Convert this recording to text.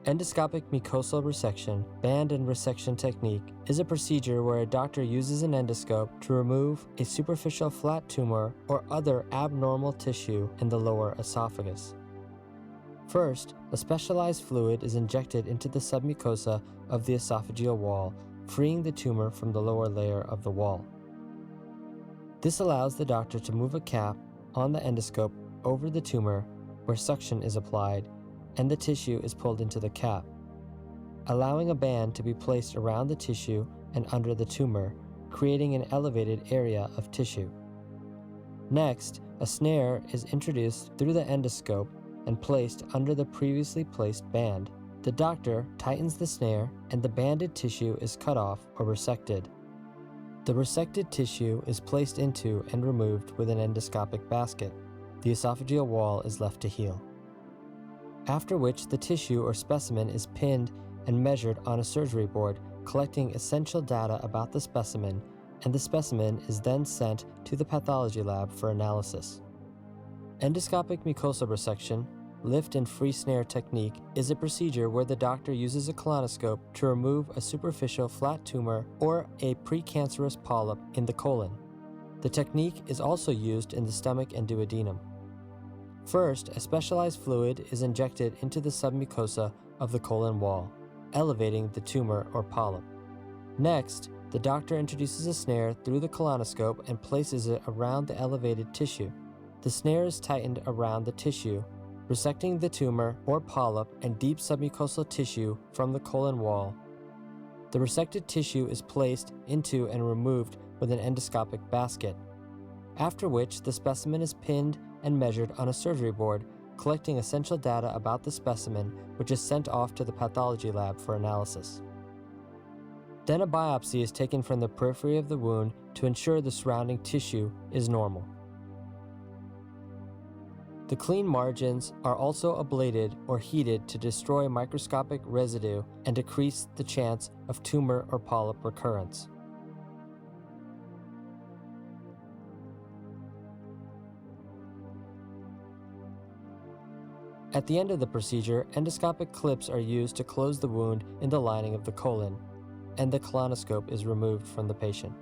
Endoscopic mucosal resection, band and resection technique, is a procedure where a doctor uses an endoscope to remove a superficial flat tumor or other abnormal tissue in the lower esophagus. First, a specialized fluid is injected into the submucosa of the esophageal wall, freeing the tumor from the lower layer of the wall. This allows the doctor to move a cap on the endoscope over the tumor where suction is applied, and the tissue is pulled into the cap, allowing a band to be placed around the tissue and under the tumor, creating an elevated area of tissue. Next, a snare is introduced through the endoscope and placed under the previously placed band. The doctor tightens the snare and the banded tissue is cut off or resected. The resected tissue is placed into and removed with an endoscopic basket. The esophageal wall is left to heal. After which the tissue or specimen is pinned and measured on a surgery board, collecting essential data about the specimen, and the specimen is then sent to the pathology lab for analysis. Endoscopic mucosal resection, lift and free snare technique, is a procedure where the doctor uses a colonoscope to remove a superficial flat tumor or a precancerous polyp in the colon. The technique is also used in the stomach and duodenum. First, a specialized fluid is injected into the submucosa of the colon wall, elevating the tumor or polyp. Next, the doctor introduces a snare through the colonoscope and places it around the elevated tissue. The snare is tightened around the tissue, resecting the tumor or polyp and deep submucosal tissue from the colon wall. The resected tissue is placed into and removed with an endoscopic basket, after which the specimen is pinned and measured on a surgery board, collecting essential data about the specimen, which is sent off to the pathology lab for analysis. Then a biopsy is taken from the periphery of the wound to ensure the surrounding tissue is normal. The clean margins are also ablated or heated to destroy microscopic residue and decrease the chance of tumor or polyp recurrence. At the end of the procedure, endoscopic clips are used to close the wound in the lining of the colon, and the colonoscope is removed from the patient.